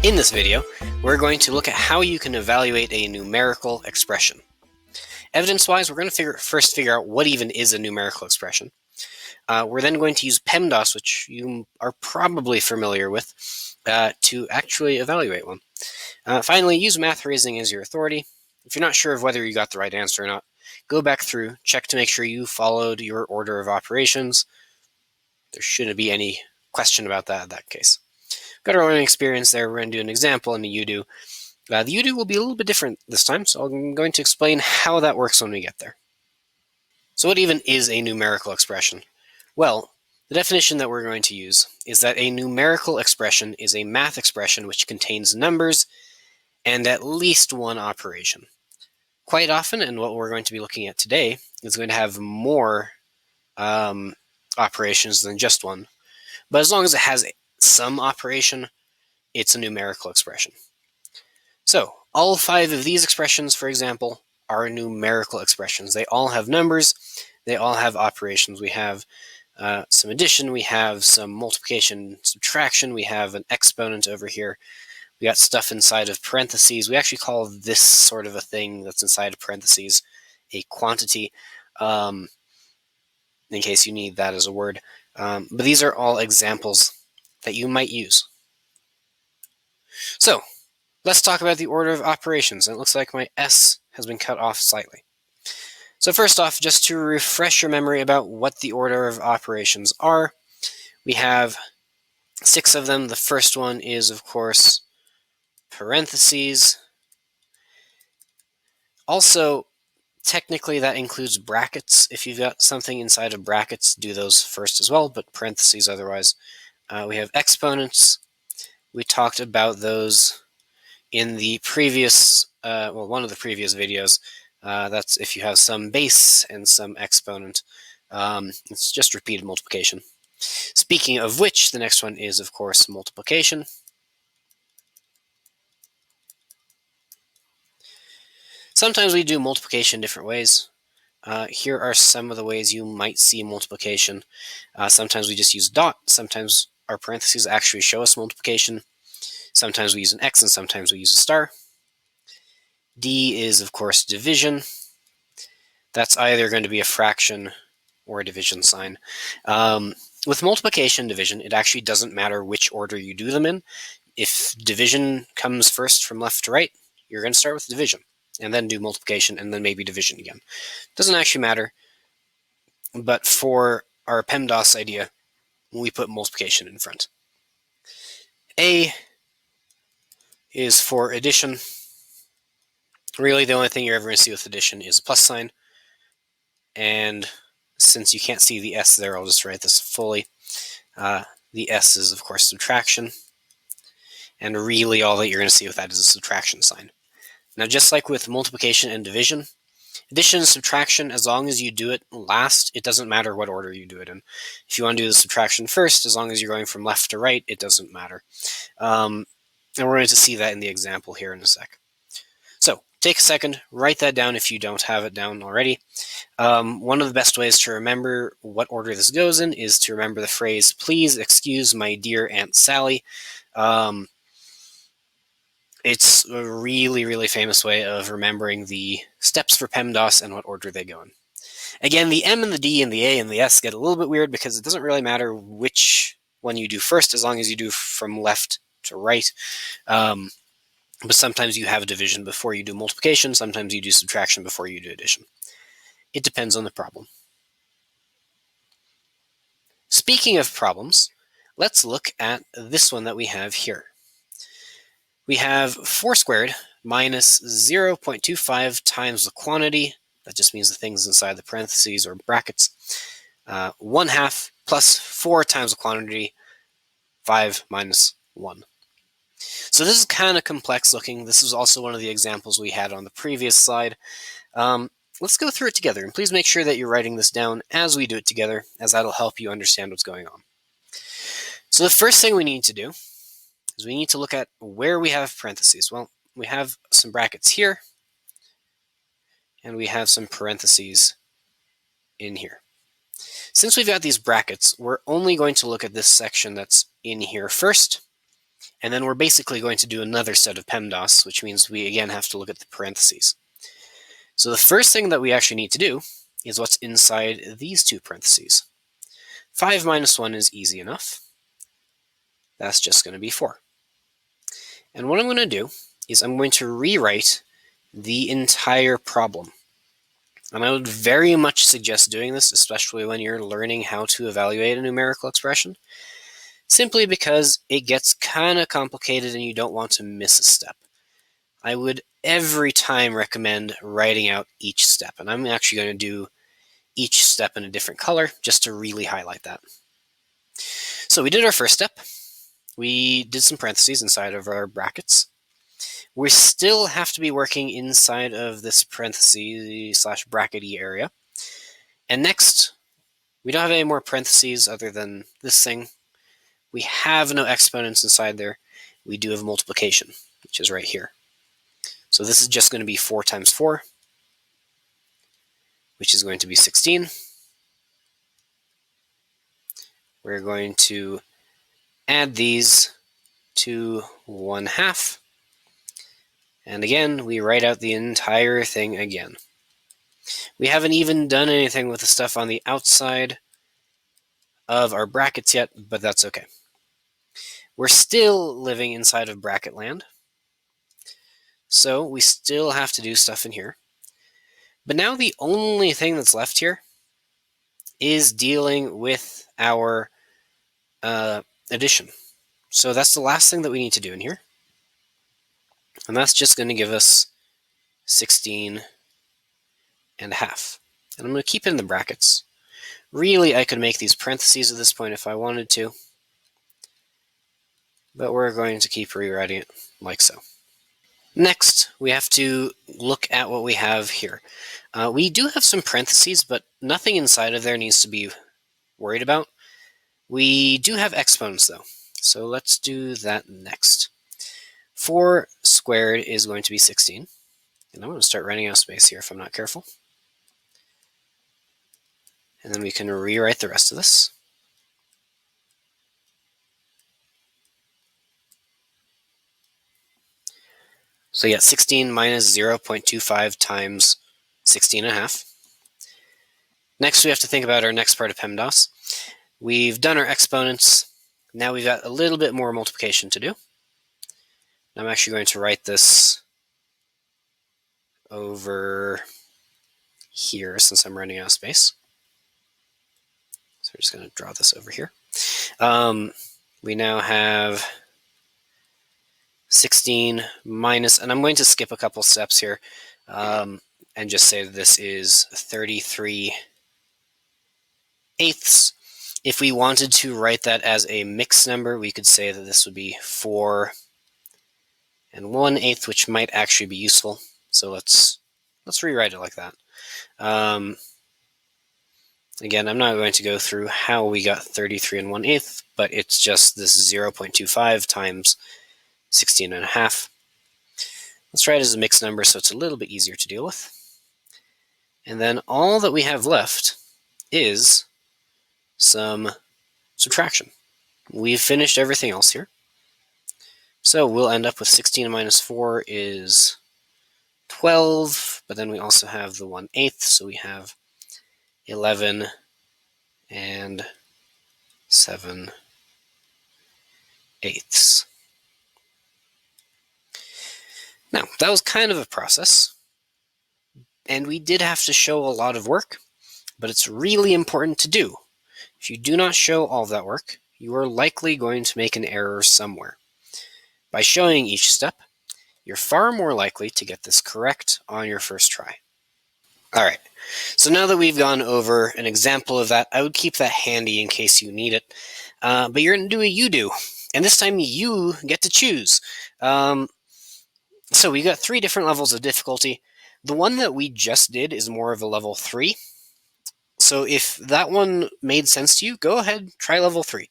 In this video, we're going to look at how you can evaluate a numerical expression. Evidence-wise, we're going to first figure out what even is a numerical expression. We're then going to use PEMDAS, which you are probably familiar with, to actually evaluate one. Finally, use math reasoning as your authority. If you're not sure of whether you got the right answer or not, go back through, check to make sure you followed your order of operations. There shouldn't be any question about that in that case. Got our learning experience there. We're going to do an example and a you-do. The you-do will be a little bit different this time, so I'm going to explain how that works when we get there. So what even is a numerical expression? Well, the definition that we're going to use is that a numerical expression is a math expression which contains numbers and at least one operation. Quite often, and what we're going to be looking at today, is going to have more operations than just one. But as long as it has some operation, it's a numerical expression. So all 5 of these expressions, for example, are numerical expressions. They all have numbers, they all have operations. We have some addition, we have some multiplication, subtraction, we have an exponent over here. We got stuff inside of parentheses. We actually call this sort of a thing that's inside of parentheses a quantity, in case you need that as a word. But these are all examples that you might use. So let's talk about the order of operations. And it looks like my S has been cut off slightly. So first off, just to refresh your memory about what the order of operations are, we have 6 of them. The first one is, of course, parentheses. Also, technically that includes brackets. If you've got something inside of brackets, do those first as well, but parentheses otherwise. We have exponents. We talked about those in the previous, one of the previous videos. That's if you have some base and some exponent. It's just repeated multiplication. Speaking of which, the next one is, of course, multiplication. Sometimes we do multiplication different ways. Here are some of the ways you might see multiplication. Sometimes we just use dot. Sometimes our parentheses actually show us multiplication. Sometimes we use an X and sometimes we use a star. D is, of course, division. That's either going to be a fraction or a division sign. With multiplication and division, it actually doesn't matter which order you do them in. If division comes first from left to right, you're going to start with division, and then do multiplication, and then maybe division again. Doesn't actually matter, but for our PEMDAS idea, we put multiplication in front. A is for addition. Really, the only thing you're ever going to see with addition is a plus sign, and since you can't see the S there, I'll just write this fully. The S is, of course, subtraction, and really all that you're going to see with that is a subtraction sign. Now, just like with multiplication and division, addition and subtraction, as long as you do it last, it doesn't matter what order you do it in. If you want to do the subtraction first, as long as you're going from left to right, it doesn't matter. And we're going to see that in the example here in a sec. So take a second, write that down if you don't have it down already. One of the best ways to remember what order this goes in is to remember the phrase, "Please excuse my dear Aunt Sally." It's a really, really famous way of remembering the steps for PEMDAS and what order they go in. Again, the M and the D and the A and the S get a little bit weird because it doesn't really matter which one you do first as long as you do from left to right. But sometimes you have division before you do multiplication, sometimes you do subtraction before you do addition. It depends on the problem. Speaking of problems, let's look at this one that we have here. We have 4 squared minus 0.25 times the quantity. That just means the things inside the parentheses or brackets. 1/2 plus 4 times the quantity, 5 minus 1. So this is kind of complex looking. This is also one of the examples we had on the previous slide. Let's go through it together, and please make sure that you're writing this down as we do it together, as that'll help you understand what's going on. So the first thing we need to do is we need to look at where we have parentheses. Well, we have some brackets here, and we have some parentheses in here. Since we've got these brackets, we're only going to look at this section that's in here first, And then we're basically going to do another set of PEMDAS, which means we again have to look at the parentheses. So the first thing that we actually need to do is what's inside these two parentheses. 5 minus 1 is easy enough. That's just going to be 4. And what I'm going to do is I'm going to rewrite the entire problem. And I would very much suggest doing this, especially when you're learning how to evaluate a numerical expression, simply because it gets kind of complicated and you don't want to miss a step. I would every time recommend writing out each step, and I'm actually going to do each step in a different color just to really highlight that. So we did our first step. We did some parentheses inside of our brackets. We still have to be working inside of this parentheses / brackety area. And next, we don't have any more parentheses other than this thing. We have no exponents inside there. We do have multiplication, which is right here. So this is just going to be 4 times 4, which is going to be 16. We're going to add these to 1/2. And again, we write out the entire thing again. We haven't even done anything with the stuff on the outside of our brackets yet, but that's okay. We're still living inside of bracket land, so we still have to do stuff in here. But now the only thing that's left here is dealing with our addition. So that's the last thing that we need to do in here. And that's just going to give us 16 and a half. And I'm going to keep it in the brackets. Really, I could make these parentheses at this point if I wanted to, but we're going to keep rewriting it like so. Next, we have to look at what we have here. We do have some parentheses, but nothing inside of there needs to be worried about. We do have exponents, though, so let's do that next. 4 squared is going to be 16. And I'm going to start running out of space here if I'm not careful. And then we can rewrite the rest of this. So you get 16 minus 0.25 times 16 and a half. Next, we have to think about our next part of PEMDAS. We've done our exponents. Now we've got a little bit more multiplication to do. I'm actually going to write this over here since I'm running out of space. So we're just going to draw this over here. We now have 16 minus, and I'm going to skip a couple steps here and just say that this is 33 eighths. If we wanted to write that as a mixed number, we could say that this would be 4 and 1/8, which might actually be useful. So let's rewrite it like that. Again, I'm not going to go through how we got 33 and 1/8, but it's just this 0.25 times 16 and a half. Let's write it as a mixed number so it's a little bit easier to deal with. And then all that we have left is some subtraction. We've finished everything else here. So we'll end up with 16 minus 4 is 12, but then we also have the 1/8, so we have 11 and 7/8. Now, that was kind of a process, and we did have to show a lot of work, but it's really important to do. If you do not show all of that work, you are likely going to make an error somewhere. By showing each step, you're far more likely to get this correct on your first try. All right, so now that we've gone over an example of that, I would keep that handy in case you need it. But you're going to do a you do, and this time you get to choose. So we got 3 different levels of difficulty. The one that we just did is more of a level 3. So if that one made sense to you, go ahead, try level 3.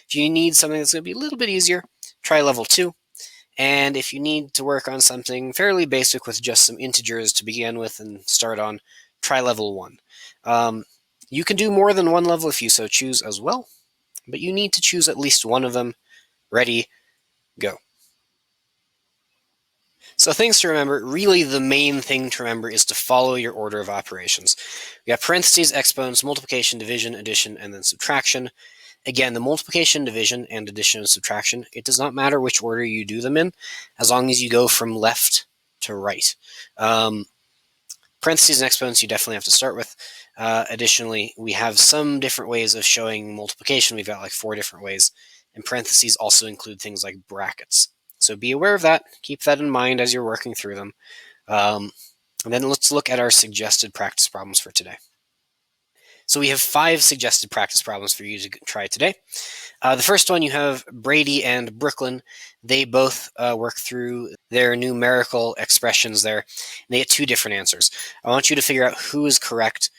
If you need something that's going to be a little bit easier, try level 2. And if you need to work on something fairly basic with just some integers to begin with and start on, try level 1. You can do more than one level if you so choose as well, but you need to choose at least one of them ready Go. So things to remember, really the main thing to remember is to follow your order of operations. We got parentheses, exponents, multiplication, division, addition, and then subtraction. Again, the multiplication, division, and addition and subtraction, it does not matter which order you do them in, as long as you go from left to right. Parentheses and exponents you definitely have to start with. Additionally, we have some different ways of showing multiplication. We've got like 4 different ways. And parentheses also include things like brackets. So be aware of that. Keep that in mind as you're working through them. And then let's look at our suggested practice problems for today. So we have 5 suggested practice problems for you to try today. The first one, you have Brady and Brooklyn. They both work through their numerical expressions there. They get 2 different answers. I want you to figure out who is correct.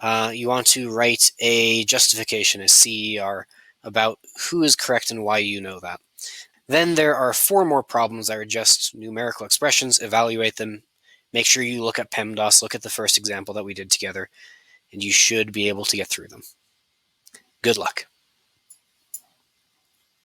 You want to write a justification, a CER, about who is correct and why you know that. Then there are 4 more problems that are just numerical expressions. Evaluate them. Make sure you look at PEMDAS, look at the first example that we did together, and you should be able to get through them. Good luck.